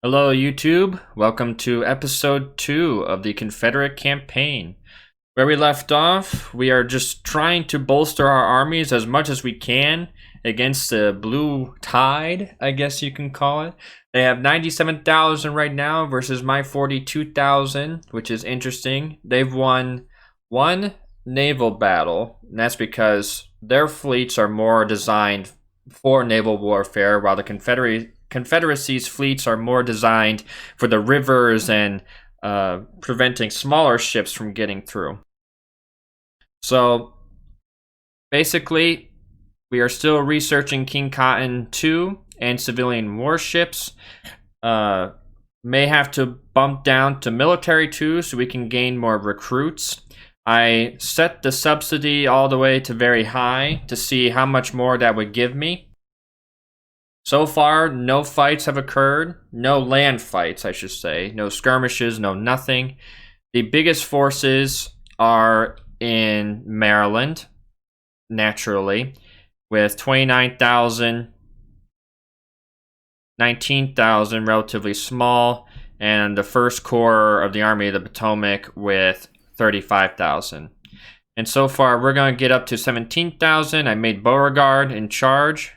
Hello, YouTube. Welcome to episode 2 of the Confederate campaign. Where we left off, we are just trying to bolster our armies as much as we can against the Blue Tide, I guess you can call it. They have 97,000 right now versus my 42,000, which is interesting. They've won one naval battle, and that's because their fleets are more designed for naval warfare, while the Confederacy's fleets are more designed for the rivers and preventing smaller ships from getting through. So basically, we are still researching King Cotton 2 and civilian warships. May have to bump down to military 2 so we can gain more recruits. I set the subsidy all the way to very high to see how much more that would give me. So far, no fights have occurred. No land fights, I should say. No skirmishes, no nothing. The biggest forces are in Maryland, naturally, with 29,000, 19,000, relatively small, and the First Corps of the Army of the Potomac with 35,000. And so far, we're going to get up to 17,000. I made Beauregard in charge.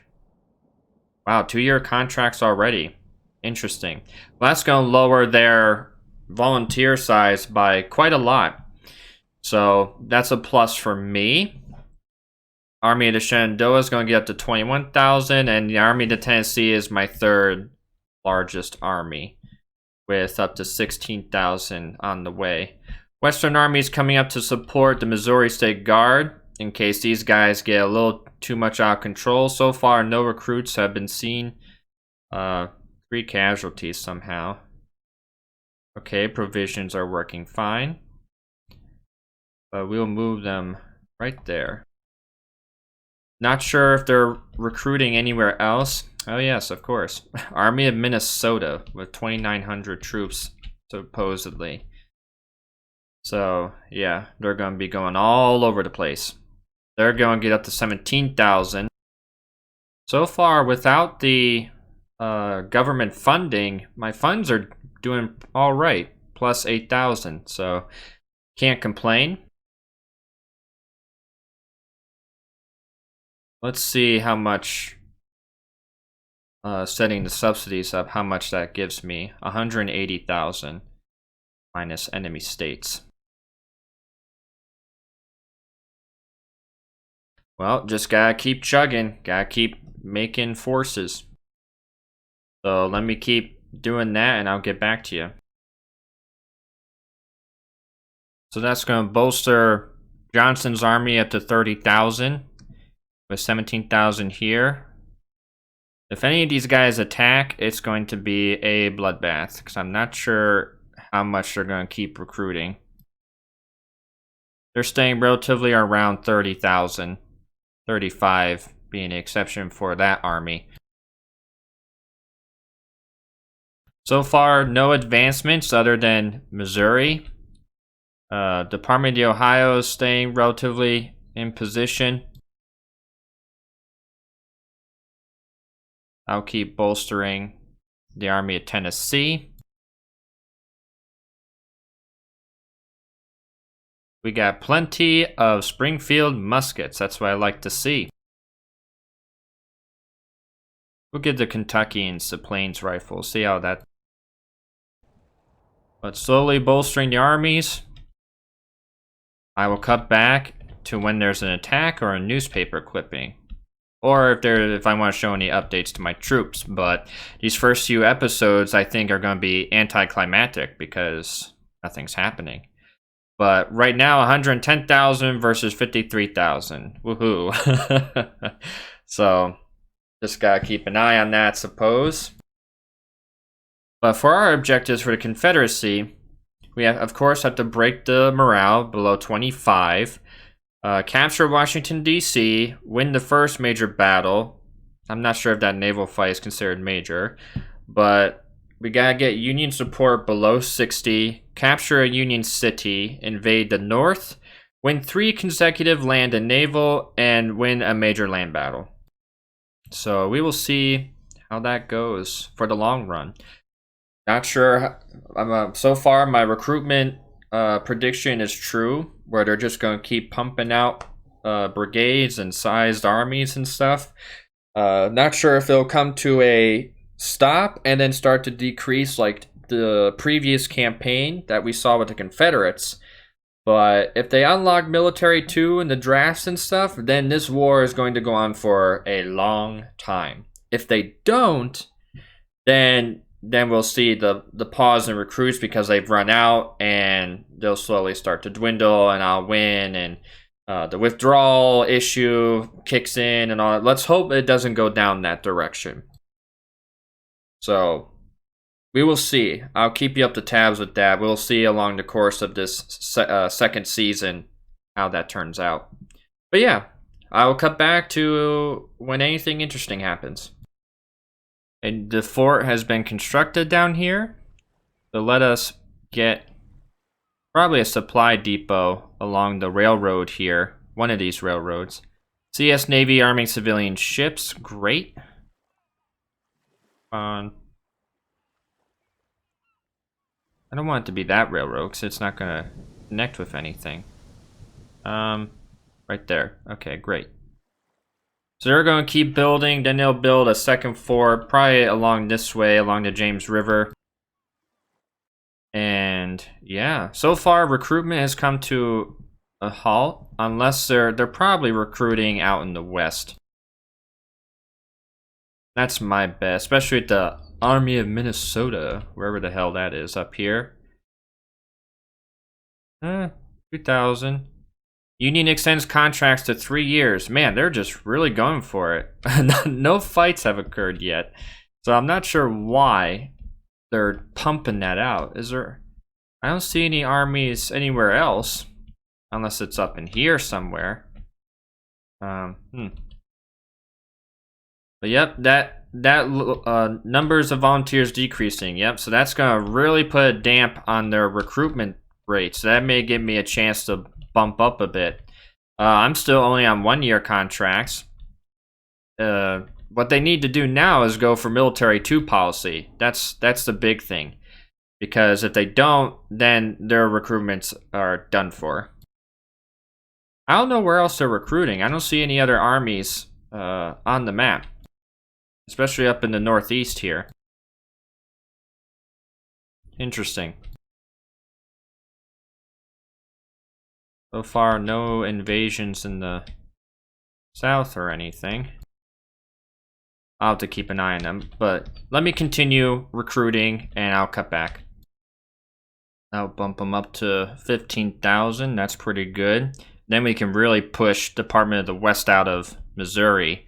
Wow, 2-year contracts already. Interesting. Well, that's going to lower their volunteer size by quite a lot. So that's a plus for me. Army of the Shenandoah is going to get up to 21,000, and the Army of the Tennessee is my third largest army, with up to 16,000 on the way. Western Army is coming up to support the Missouri State Guard in case these guys get a little too much out of control. So far, no recruits have been seen. 3 casualties somehow. Okay, provisions are working fine. But we'll move them right there. Not sure if they're recruiting anywhere else. Oh yes, of course. Army of Minnesota with 2,900 troops, supposedly. So, yeah, they're going to be going all over the place. They're going to get up to 17,000. So far, without the government funding, my funds are doing all right, plus 8,000. So, can't complain. Let's see how much setting the subsidies up, how much that gives me. 180,000 minus enemy states. Well, just gotta keep chugging, gotta keep making forces. So let me keep doing that and I'll get back to you. So that's gonna bolster Johnson's army up to 30,000 with 17,000 here. If any of these guys attack, it's going to be a bloodbath because I'm not sure how much they're gonna keep recruiting. They're staying relatively around 30,000. 35 being the exception for that army. So far, no advancements other than Missouri. Department of Ohio is staying relatively in position. I'll keep bolstering the Army of Tennessee. We got plenty of Springfield muskets. That's what I like to see. We'll give the Kentuckians the Plains rifles. See how that... But slowly bolstering the armies. I will cut back to when there's an attack or a newspaper clipping. Or if I want to show any updates to my troops. But these first few episodes, I think, are going to be anticlimactic because nothing's happening. But right now, 110,000 versus 53,000. Woohoo. So, just gotta keep an eye on that, suppose. But for our objectives for the Confederacy, we have, of course, have to break the morale below 25. Capture Washington, D.C., win the first major battle. I'm not sure if that naval fight is considered major. But we gotta get Union support below 60, capture a Union city, invade the North, win 3 consecutive land and naval, and win a major land battle. So we will see how that goes for the long run. Not sure. So far, my recruitment prediction is true, where they're just going to keep pumping out brigades and sized armies and stuff. Not sure if it'll come to a stop and then start to decrease like the previous campaign that we saw with the Confederates. But if they unlock military 2 in the drafts and stuff, then this war is going to go on for a long time. If they don't, then we'll see the pause in recruits because they've run out and they'll slowly start to dwindle and I'll win and the withdrawal issue kicks in and all that. Let's hope it doesn't go down that direction. So we will see. I'll keep you up to tabs with that. We'll see along the course of this second season how that turns out. But yeah, I will cut back to when anything interesting happens. And the fort has been constructed down here. So let us get probably a supply depot along the railroad here. One of these railroads. CS Navy arming civilian ships. Great. I don't want it to be that railroad because it's not going to connect with anything. Right there. Okay, great. So they're going to keep building, then they'll build a second fort, probably along this way, along the James River. And yeah, so far recruitment has come to a halt, unless they're probably recruiting out in the west. That's my bet, especially at the Army of Minnesota, wherever the hell that is, up here. 2,000. Union extends contracts to 3 years. Man, they're just really going for it. No fights have occurred yet. So I'm not sure why they're pumping that out. Is there... I don't see any armies anywhere else. Unless it's up in here somewhere. But yep, that numbers of volunteers decreasing. Yep, so that's going to really put a damp on their recruitment rates. That may give me a chance to bump up a bit. I'm still only on 1-year contracts. What they need to do now is go for military 2 policy. That's the big thing. Because if they don't, then their recruitments are done for. I don't know where else they're recruiting. I don't see any other armies on the map. Especially up in the northeast here. Interesting. So far, no invasions in the south or anything. I'll have to keep an eye on them. But let me continue recruiting and I'll cut back. I'll bump them up to 15,000. That's pretty good. Then we can really push Department of the West out of Missouri.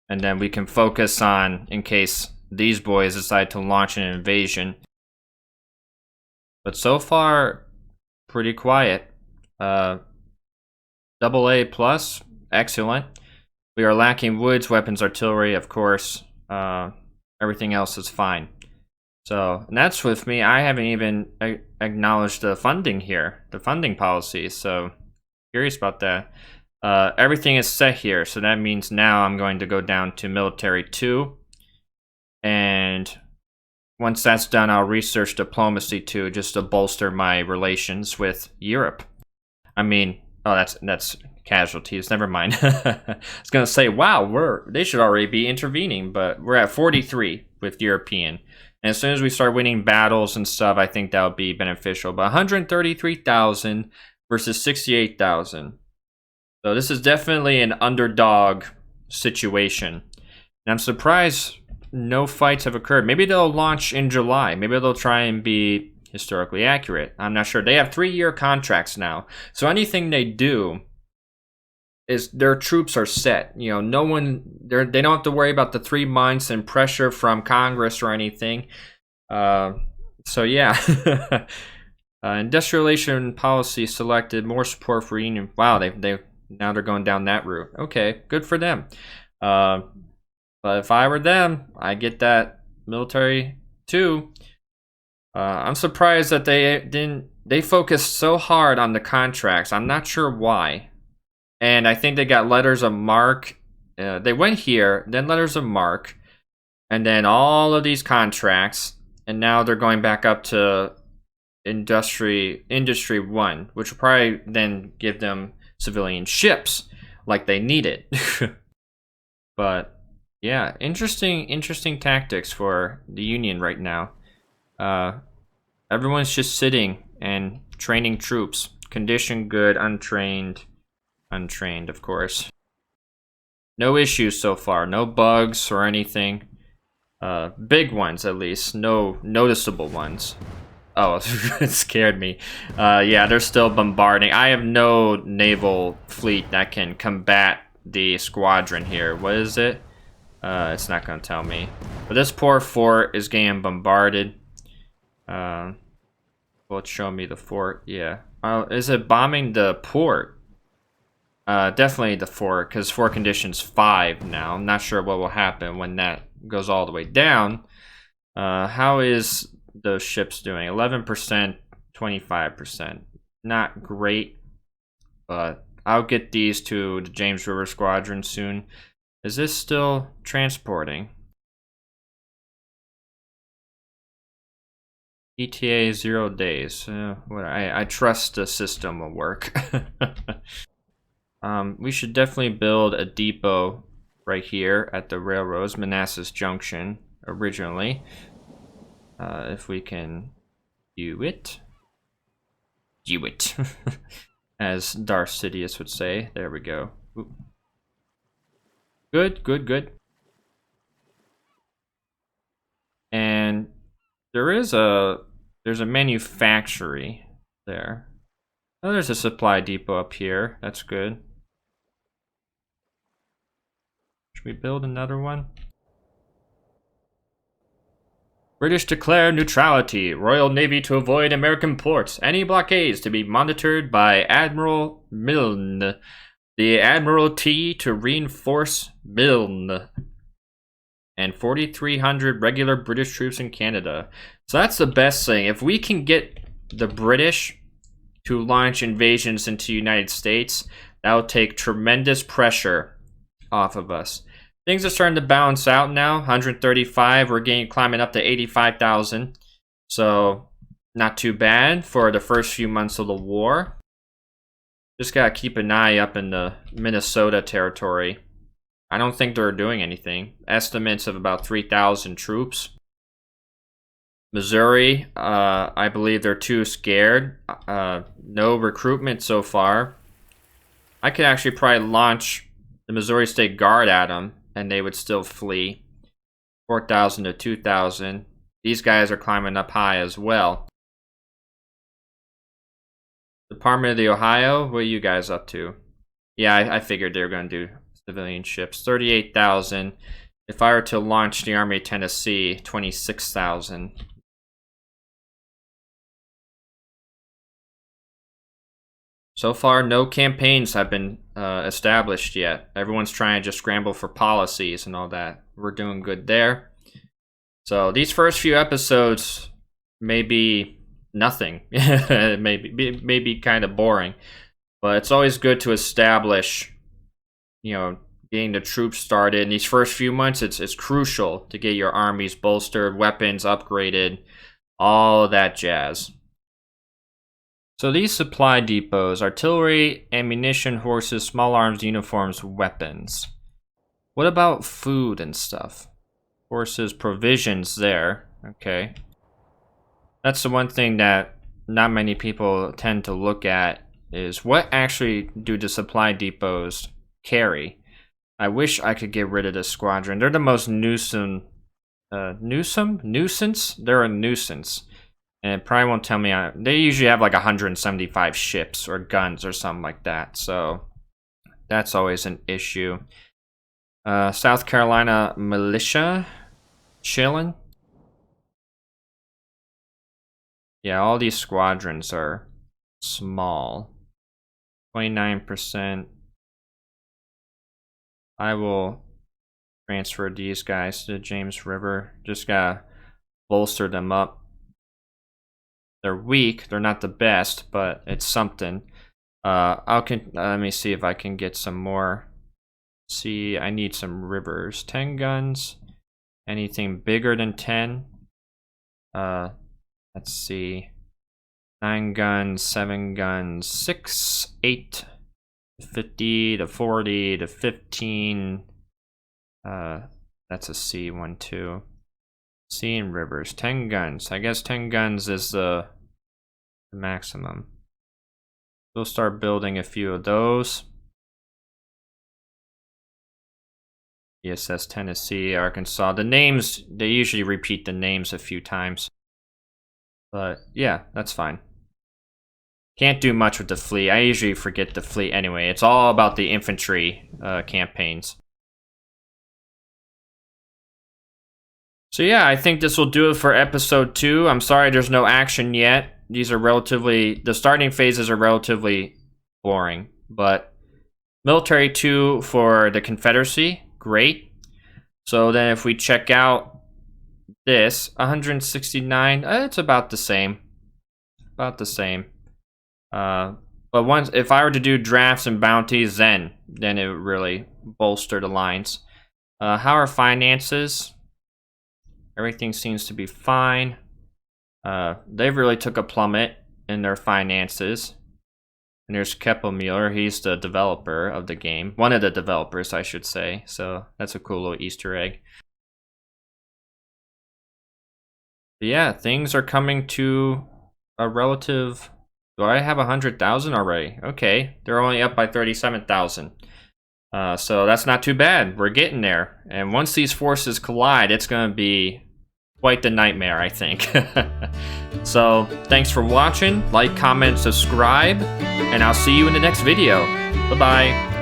And then we can focus on, in case these boys decide to launch an invasion. But so far, pretty quiet. AA plus, excellent. We are lacking woods, weapons, artillery, of course. Everything else is fine. So, and that's with me. I haven't even acknowledged the funding here, the funding policy. So, curious about that. Everything is set here, so that means now I'm going to go down to military 2. And once that's done, I'll research diplomacy 2 just to bolster my relations with Europe. I mean, oh, that's casualties. Never mind. I was gonna say, wow, they should already be intervening, but we're at 43 with European. And as soon as we start winning battles and stuff, I think that'll be beneficial. But 133,000 versus 68,000. So this is definitely an underdog situation. And I'm surprised no fights have occurred. Maybe they'll launch in July. Maybe they'll try and be historically accurate. I'm not sure. They have 3-year contracts now. So anything they do is their troops are set. You know, no one, they don't have to worry about the 3 months and pressure from Congress or anything. So yeah. Industrialization policy selected more support for union. Wow, they now they're going down that route. Okay, good for them. But if I were them, I get that military too. I'm surprised that they focused so hard on the contracts. I'm not sure why. And I think they got letters of marque. They went here, then letters of marque, and then all of these contracts. and now they're going back up to industry 1, which will probably then give them civilian ships like they need it. But yeah, interesting tactics for the Union right now. Everyone's just sitting and training troops. Condition good, untrained, of course. No issues so far, no bugs or anything. Big ones at least, no noticeable ones. Oh, it scared me. Yeah, they're still bombarding. I have no naval fleet that can combat the squadron here. What is it? It's not gonna tell me. But this poor fort is getting bombarded. Well, it's showing me the fort. Yeah. Is it bombing the port? Definitely the fort, because fort condition's 5 now. I'm not sure what will happen when that goes all the way down. How is those ships doing? 11%, 25%. Not great, but I'll get these to the James River Squadron soon. Is this still transporting? ETA 0 days. I trust the system will work. We should definitely build a depot right here at the railroads, Manassas Junction, originally. If we can do it. Do it. As Darth Sidious would say. There we go. Ooh. Good. And there's a manufactory there. Oh, there's a supply depot up here. That's good. Should we build another one? British declare neutrality. Royal Navy to avoid American ports. Any blockades to be monitored by Admiral Milne. The Admiralty to reinforce Milne. And 4,300 regular British troops in Canada. So that's the best thing. If we can get the British to launch invasions into the United States, that will take tremendous pressure off of us. Things are starting to balance out now. 135, we're climbing up to 85,000. So not too bad for the first few months of the war. Just gotta keep an eye up in the Minnesota territory. I don't think they're doing anything. Estimates of about 3,000 troops. Missouri, I believe they're too scared. No recruitment so far. I could actually probably launch the Missouri State Guard at them, and they would still flee. 4,000 to 2,000. These guys are climbing up high as well. Department of the Ohio, what are you guys up to? Yeah, I figured they were going to do civilian ships. 38,000. If I were to launch the Army of Tennessee, 26,000. So far, no campaigns have been established yet. Everyone's trying to just scramble for policies and all that. We're doing good there. So these first few episodes may be nothing. Maybe kind of boring. But it's always good to establish, getting the troops started. In these first few months, it's crucial to get your armies bolstered, weapons upgraded, all of that jazz. So these supply depots: artillery, ammunition, horses, small arms, uniforms, weapons. What about food and stuff? Horses, provisions there. Okay. That's the one thing that not many people tend to look at, is what actually do the supply depots carry? I wish I could get rid of this squadron. They're the most nuisance? They're a nuisance. And it probably won't tell me. They usually have like 175 ships or guns or something like that. So that's always an issue. South Carolina militia chilling. Yeah, all these squadrons are small. 29%. I will transfer these guys to the James River. Just gotta bolster them up. They're weak. They're not the best, but it's something. Let me see if I can get some more. See, I need some rivers. 10 guns. Anything bigger than 10? Let's see. 9 guns, 7 guns, 6, 8, 50 to 40 to 15. That's a C, 1, 2. Sea and rivers, 10 guns. I guess 10 guns is the maximum. We'll start building a few of those. ESS Tennessee, Arkansas. The names, they usually repeat the names a few times. But yeah, that's fine. Can't do much with the fleet. I usually forget the fleet anyway. It's all about the infantry campaigns. So yeah, I think this will do it for episode 2. I'm sorry there's no action yet. These are relatively, the starting phases are relatively boring. But military 2 for the Confederacy, great. So then if we check out this, 169, it's about the same. About the same. But once, if I were to do drafts and bounties, then it would really bolster the lines. How are finances? Everything seems to be fine. They really took a plummet in their finances. And there's Keppelmuller, he's the developer of the game. One of the developers, I should say. So that's a cool little Easter egg. But yeah, things are coming to a relative... Do I have 100,000 already? Okay, they're only up by 37,000. So that's not too bad. We're getting there. And once these forces collide, it's going to be quite the nightmare, I think. So thanks for watching. Like, comment, subscribe, and I'll see you in the next video. Bye-bye.